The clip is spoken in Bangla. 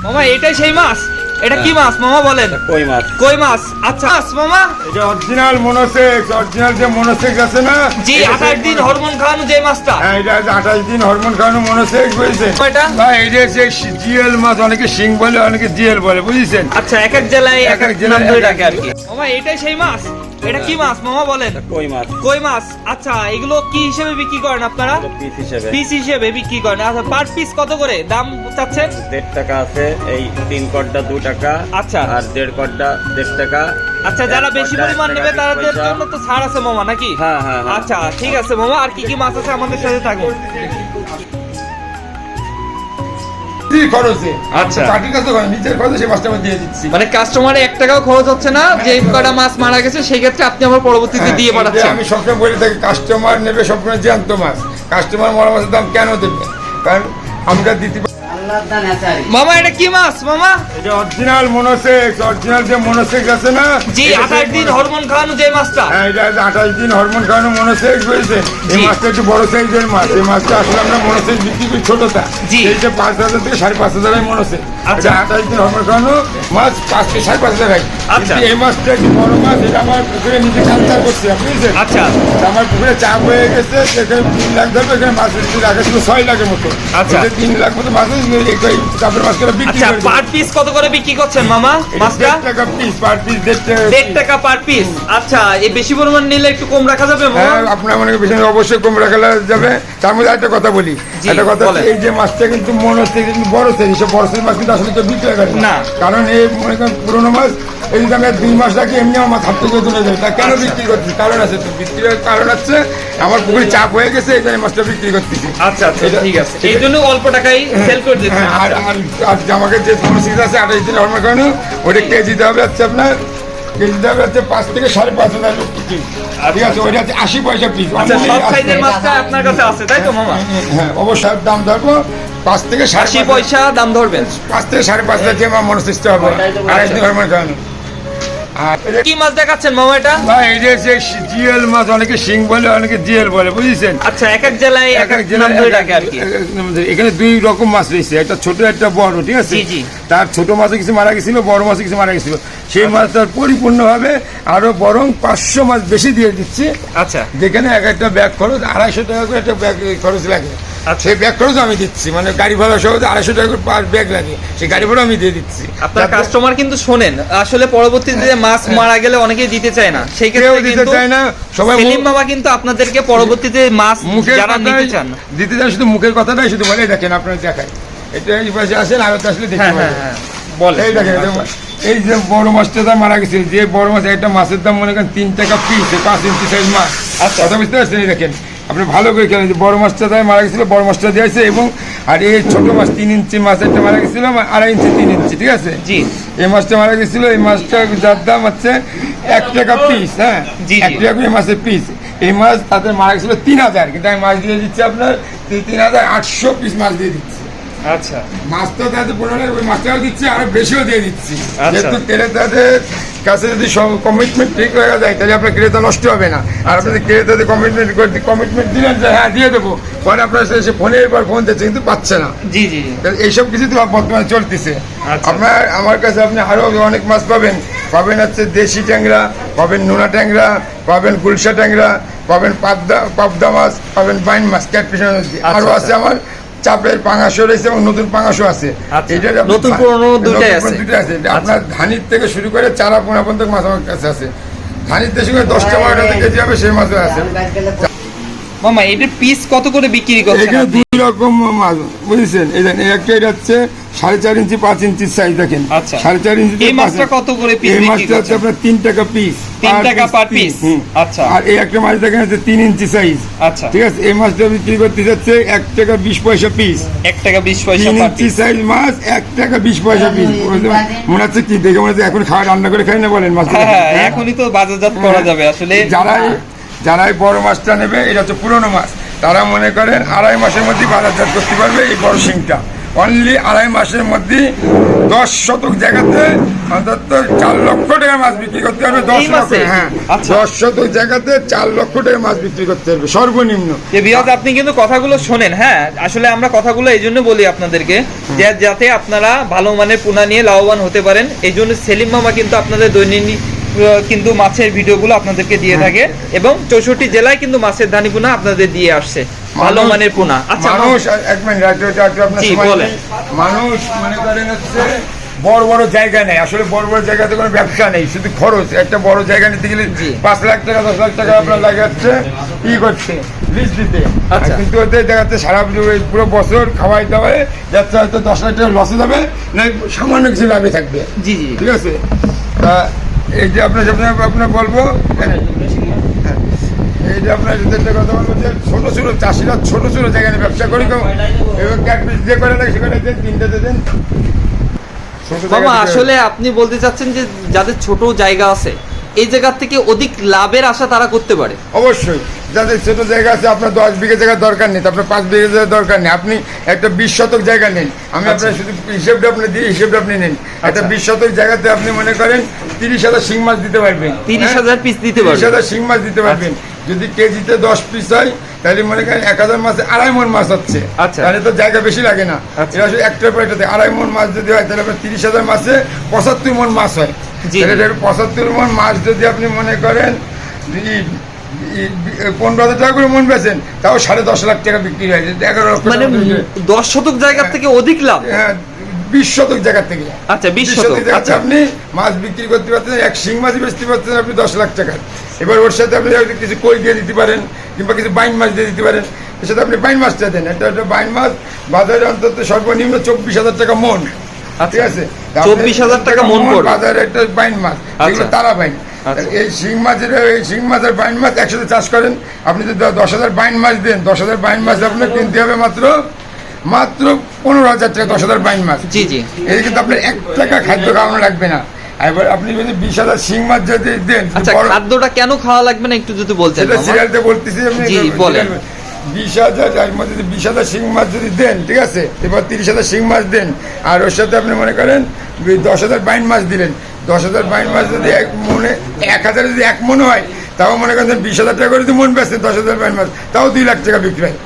মামা এটাই সেই মাছ? এটা কি মাছ মামা বলেন? কই মাছ। কই মাছ, আচ্ছা মামা। এটা অরিজিনাল মনোসেক্স, অরিজিনাল যে মনোসেক্স আছে না, জি 28 দিন হরমোন খাওয়ানো যে মাছটা। হ্যাঁ এটা 28 দিন হরমোন খাওয়ানো মনোসেক্স বুঝছেন। এটা ভাই এটা হচ্ছে জিএল মাছ, অনেকে শিং বলে অনেকে জিএল বলে বুঝছেন। আচ্ছা এক এক জেলায় এক এক জেলায় নাম ধরে এক এক ডাকে আর কি। মামা এটাই সেই মাছ? এটা কি মাছ মামা বলেন? কই মাছ। কই মাছ, আচ্ছা এগুলো কি হিসেবে বিক্রি করেন আপনারা? পিস হিসেবে। পিস হিসেবে বিক্রি করেন। আচ্ছা পার পিস কত করে দাম চাচ্ছেন? 1.5 টাকা আছে, এই 3 কড়টা 2 টাকা। আচ্ছা। আর 1.5 কড়টা 1.5 টাকা। আচ্ছা যারা বেশি পরিমাণ নেবে তাদের জন্য তো ছাড় আছে মামা নাকি? হ্যাঁ, হ্যাঁ, হ্যাঁ। আচ্ছা ঠিক আছে মামা, আর কি কি মাছ আছে আমাদের সাথে থাকুন। কি খরচে? আচ্ছা। পার্টির কাছে নিজের খরচে সেই মাছটা আমি দিয়ে দিচ্ছি। মানে কাস্টমারে 1 টাকাও খরচ হচ্ছে না, যে কটা মাছ মারা গেছে সেই ক্ষেত্রে আপনি আমার পরবর্তীতে দিয়ে পাঠাচ্ছেন। আমি সবসময় বলে থাকি কাস্টমার নেবে সবসময় জ্যান্ত মাছ। কাস্টমার মরা মাছের দাম কেন দেবে? কারণ আমরা দিতে মামা এটা কি মাছ মামা? এটা অরিজিনাল মনোসেক্স, অরিজিনাল যে মনোসেক্স আছে না, জি 28 দিন হরমোন খাওয়ানো যে মাছটা। হ্যাঁ এটা 28 দিন হরমোন খাওয়ানো মনোসেক্স বুঝছেন। এই জি। মাছটা একটু বড় সাইজের মাছ। এই মাছটা আসলে আমরা মনোসেক্স বিক্রি করি ছোটটা। জি। এইটা 5,000 থেকে 5,500 মনোসেক্স। আচ্ছা। এটা 28 দিন হরমোন খাওয়ানো মাছ 5 থেকে 5,500। আচ্ছা। এই মাছটা একটু বড় মাছ, এটা আমার পুকুরে নিজে কালচার করছি বুঝছেন। আচ্ছা আমার পুকুরে চাপ হয়ে গেছে, সেখানে 3 লাখ ধরবে, এখানে মাছ রাখা ছিল 6 লাখের মতো। আচ্ছা। 3 লাখ মতো মাছ এই চাপের মাছগুলো বিক্রি আচ্ছা করে পার পিস কত করে বিক্রি করছেন মামা মাছটা? 1.5 টাকা পিস, পার পিস 1.5 টাকা পার পিস। আচ্ছা এই বেশি পরিমাণ নিলে একটু কম রাখা যাবে মামা? হ্যাঁ আপনার মনে পিছনে অবশ্যই কম রাখা যাবে। তার মধ্যে একটা কথা বলি, জি, একটা কথা বলেন। এই যে মাছটা কিন্তু মনে হচ্ছে কিন্তু বড় সাইজ, সব বড় সাইজ মাছ কিন্তু আসলে কেউ বিক্রি করে না। কারণ এই মনে করেন পুরোনো মাছ এই যদি আমি 2 মাস রাখি এমনি আমার মাছ হাত থেকে চলে যায়। তা কেন বিক্রি করছি? কারণ আছে, তো বিক্রির কারণ আছে আমার পুকুরে চাপ হয়ে গেছে, এই জন্য মাছটা বিক্রি করতেছি। আচ্ছা আচ্ছা ঠিক আছে, এই জন্য অল্প টাকায় সেল করে দিচ্ছেন। হ্যাঁ, আর আর আমাকে যে সমস্যা আছে 28 দিন হরমোন খাওয়ানো, ওটা কেজি দেওয়া হচ্ছে আপনার, কেজি দেওয়া হচ্ছে 5 থেকে 5,500 পিস। ঠিক আছে, ওইটা হচ্ছে 80 পয়সা পিস। আচ্ছা সব সাইজের মাছটা আপনার কাছে আছে তাই তো মামা? হ্যাঁ অবশ্যই দাম ধরবো 5 থেকে 80 পয়সা দাম ধরবেন। 5 থেকে 5,500 যে আমার মনে চেষ্টা হবে। আর একদিন হরমোন খাওয়ানো। আর কি মাছ দেখাচ্ছেন মামা এটা? ভাই এই যে জিএল মাছ, অনেকে শিং বলে অনেকে জিএল বলে বুঝেছেন। আচ্ছা এক এক জেলায় এক এক নাম ধরে ডাকে আর কি। এখানে 2 রকম মাছ রয়েছে, একটা ছোট একটা বড়, ঠিক আছে। জি, জি। তার ছোট মাছে কিছু মারা গেছিল, বড় মাছে কিছু মারা গেছিল। সেই মাছটার পরিপূর্ণভাবে আরো বরং 500 মাছ বেশি দিয়ে দিচ্ছি। আচ্ছা যেখানে এক একটা ব্যাগ খরচ 250 টাকা করে একটা ব্যাগ খরচ লাগে। আচ্ছা। সেই ব্যাগ খরচ আমি দিচ্ছি, মানে গাড়ি ভাড়া সহ 250 টাকা করে পার ব্যাগ লাগে, সেই গাড়ি ভাড়া আমি দিয়ে দিচ্ছি। আপনার কাস্টমার কিন্তু শোনেন, আসলে পরবর্তীতে যে মাছ মারা গেলে অনেকেই দিতে চায় না, সেই কেউ ক্ষেত্রে দিতে কিন্তু চায় না, সবাই সেলিম মামা কিন্তু আপনাদেরকে পরবর্তীতে মাছ মুখের যারা নিতে কথাই চান। দিতে চান, শুধু মুখের কথাটাই শুধু বলে দেখেন, আপনার দেখায় এটা এই পাশে আসেন আর আসলে দেখতে হ্যাঁ হ্যাঁ পাবেন। হ্যাঁ বলে এই দেখেন এই যে বড় মাছটা মারা গেছে, যে বড় মাছ একটা মাছের দাম মনে করেন 3 টাকা পিস, 5 ইঞ্চি সাইজ মাছ। আচ্ছা। কথা বুঝতে পারছেন? এই দেখেন আপনি ভালো করে খেলেন, যে বড় মাছটা মারা গেছিল, বড় মাছটা দিয়েছে, এবং আর এই ছোট মাছ 3 ইঞ্চি মাছ একটা মারা গেছিল, 2.5 ইঞ্চি 3 ইঞ্চি, ঠিক আছে। জি। এই মাছটা মারা গেছিল, এই মাছটা যার দাম হচ্ছে 1 টাকা পিস। হ্যাঁ জি, জি। 1 টাকা করে মাছের পিস। এই মাছ তাদের মারা গেছিল 3,000, কিন্তু আমি মাছ দিয়ে দিচ্ছি আপনার 3,800 পিস মাছ দিয়ে দিচ্ছি। আচ্ছা মাছ তো তাদের পুরোনো, ওই মাছটাও দিচ্ছি, আরো বেশিও দিয়ে দিচ্ছি। আচ্ছা। যেহেতু ক্রেতাদের কাছে যদি কমিটমেন্ট ঠিক হয়ে যায়, তাহলে আপনার ক্রেতা নষ্ট হবে না। আর আপনাদের ক্রেতাদের কমিটমেন্ট দিলেন যে হ্যাঁ দিয়ে দেবো, পরে আপনার সে ফোনের পর ফোন দিচ্ছে কিন্তু পাচ্ছে না। জি জি জি। তাহলে এইসব কিছু তো বর্তমানে চলতেছে। আচ্ছা। আপনার আমার কাছে আপনি আরো অনেক মাছ পাবেন। পাবেন হচ্ছে দেশি ট্যাংরা, পাবেন নোনা ট্যাংরা, পাবেন গুলশা ট্যাংরা, পাবেন পাবদা মাছ, পাবেন বাইন মাছ, ক্যাটফিশ। আরো আছে আমার চাপের পাঙাশও রয়েছে এবং নতুন পাঙাশও আছে। আচ্ছা। এটা নতুন পুরনো দুইটাই আছে। আপনার ধানির থেকে শুরু করে চারা পোনা পর্যন্ত মাছ আমার কাছে আছে। ধানির থেকে শুরু করে 10টা 12টা কেজি হবে, সেই মাছও আছে। মামা এটার পিস কত করে বিক্রি করছেন এখানে আপনি? 2 রকম মাছ বুঝেছেন। এই দেখেন এই একটা, এটা হচ্ছে 4.5 ইঞ্চি 5 ইঞ্চির সাইজ দেখেন। আচ্ছা। 4.5 ইঞ্চি। এই মাছটা কত করে পিস এই বিক্রি মাছটা হচ্ছে করছেন? আপনার 3 টাকা পিস। 3 টাকা পার পিস। আচ্ছা। আর এই একটা মাছ দেখেন হচ্ছে 3 ইঞ্চি সাইজ। আচ্ছা। ঠিক আছে, এই মাছটা বিক্রি করতে যাচ্ছে 1 টাকা 20 পয়সা পিস। 1 টাকা 20 পয়সা 3 পার ইঞ্চি পিস। সাইজ মাছ 1 টাকা 20 পয়সা পিস। মনে হচ্ছে কি দেখে মনে হচ্ছে এখন খাওয়া রান্না করে খাই না বলেন মাছ। হ্যাঁ এখনই তো বাজারজাত করা যাবে আসলে। যারা এই বড় মাছটা নেবে, এটা হচ্ছে পুরনো মাছ, তারা মনে করেন 2.5 মাসের মধ্যে বাজারজাত করতে পারবে এই বড় শিংটা। অনলি 2.5 মাসের মধ্যে 10 শতক জায়গাতে অন্তত 4 লক্ষ টাকা মাছ বিক্রি করতে হবে। 10 এই লক্ষ, মাসে? হ্যাঁ, আচ্ছা। 10 শতক জায়গাতে 4 লক্ষ টাকা মাছ বিক্রি করতে হবে সর্বনিম্ন। বিয়াজ আপনি কিন্তু কথাগুলো শোনেন, হ্যাঁ আসলে আমরা কথাগুলো এই জন্য বলি আপনাদেরকে যে যাতে আপনারা ভালো মানের পোনা নিয়ে লাভবান হতে পারেন। এই জন্য সেলিম মামা কিন্তু আপনাদের দৈনন্দিন কিন্তু মাছের ভিডিওগুলো আপনাদেরকে দিয়ে থাকে এবং 64 জেলায় কিন্তু মাছের ধানি পোনা আপনাদের দিয়ে আসছে ভালো মানের পোনা। আচ্ছা মানুষ এক মিনিট আপনার জি, সময় বলেন। নেই। মানুষ মনে করেন হচ্ছে বড় বড় জায়গা নেই, আসলে বড় বড় জায়গাতে কোনো ব্যবসা নেই, শুধু খরচ। একটা বড় জায়গা নিতে গেলে জি। 5 লাখ টাকা 10 লাখ টাকা আপনার লাগাচ্ছে ই করছে লিজ দিতে। আচ্ছা। কিন্তু ওতে দেখাচ্ছে সারা পুরো বছর খাওয়াই দাওয়াই যাচ্ছে, হয়তো 10 লাখ টাকা লসে যাবে না সামান্য কিছু লাভে থাকবে। জি জি ঠিক আছে, তা এই যে আপনার বলবো, হ্যাঁ, এই যে আপনার যদি একটা কথা বলবো যে ছোট ছোট চাষিরা ছোট ছোট জায়গায় ব্যবসা করি কেউ এবং ক্যাটপিস দিয়ে করে লাগে সেখানে দেন 3টা দেন। ছোট জায়গা মামা থেকে- আসলে আপনি বলতে চাচ্ছেন যে যাদের ছোট জায়গা আছে এই জায়গা থেকে অধিক লাভের আশা তারা করতে পারে। অবশ্যই যাদের ছোট জায়গা আছে, আপনার 10 বিঘা জায়গা দরকার নেই, আপনার 5 বিঘা জায়গা দরকার নেই, আপনি একটা 20 শতক জায়গা নেন। আমি আপনার শুধু হিসেবটা আপনি দিই, হিসেবটা আপনি নেন। একটা 20 শতক জায়গাতে আপনি মনে করেন 30,000 শিং মাছ দিতে পারবেন, 30,000 পিস দিতে পারবে। 30,000 শিং মাছ দিতে পারবেন। যদি কেজিতে 10 পিস হয় তাহলে মনে করেন 1000 মাসে 2.5 মণ মাছ হচ্ছে। আচ্ছা। তাহলে তো জায়গা বেশি লাগে না। আচ্ছা। এটা শুধু একটার পর এটাতে 2.5 মণ মাছ যদি হয় তাহলে আপনার 30,000 মাসে 75 মণ মাছ হয়। জি। তাহলে 75 মণ মাছ যদি আপনি মনে করেন 15,000 টাকা করে মন বেচেন, তাও 10.5 লাখ টাকা বিক্রি হয়, 11 লক্ষ মানে টাকা বিক্রি হয়। 10 শতক জায়গার থেকে অধিক লাভ। হ্যাঁ, 20 শতক জায়গা থেকে। আচ্ছা 20 20 শতক। জায়গাতে আচ্ছা আপনি মাছ বিক্রি করতে পারছেন, এক শিং মাছই বেচতে পারছেন আপনি 10 লাখ টাকা। এবার ওর সাথে আপনি হয়তো কিছু কই দিয়ে দিতে পারেন কিংবা কিছু বাইন মাছ দিয়ে দিতে পারেন, এর সাথে আপনি বাইন মাছটা দেন। একটা বাইন মাছ বাজারে অন্তত সর্বনিম্ন 24,000 টাকা মন। ঠিক আছে, 24,000 টাকা মণ পড়বে। বাজারে একটা বাইন মাছ, যেগুলো তারা বাইন। আচ্ছা। এই শিং মাছের বাইন মাছ একসাথে চাষ করেন, আপনি যদি 10,000 বাইন মাছ দেন, 10,000 বাইন মাছ আপনার কিনতে হবে মাত্র 15,000 টাকা। 10,000 বাইন মাছ, জি জি এই কিন্তু আপনার 1 টাকা খাদ্য খাওয়ানো লাগবে না। এবার আপনি যদি 20,000 শিং মাছ যদি দেন, আচ্ছা খাদ্যটা কেন খাওয়া লাগবে না একটু যদি বলতেন সেটা মামা? সিরিয়ালতে বলতেছি আমি। জি, বলেন। 20,000 এর মধ্যে যদি 20,000 শিং মাছ যদি দেন, ঠিক আছে, এবার 30,000 শিং মাছ দেন, আর ওর সাথে আপনি মনে করেন 10,000 বাইন মাছ দিলেন। 10,000 বাইন মাছ যদি 1,000 যদি 1 মণ হয়, তাও মনে করেন 20,000 টাকা করে যদি মন বেচেন 10,000 বাইন মাছ, তাও 2 লাখ টাকা বিক্রি হয়।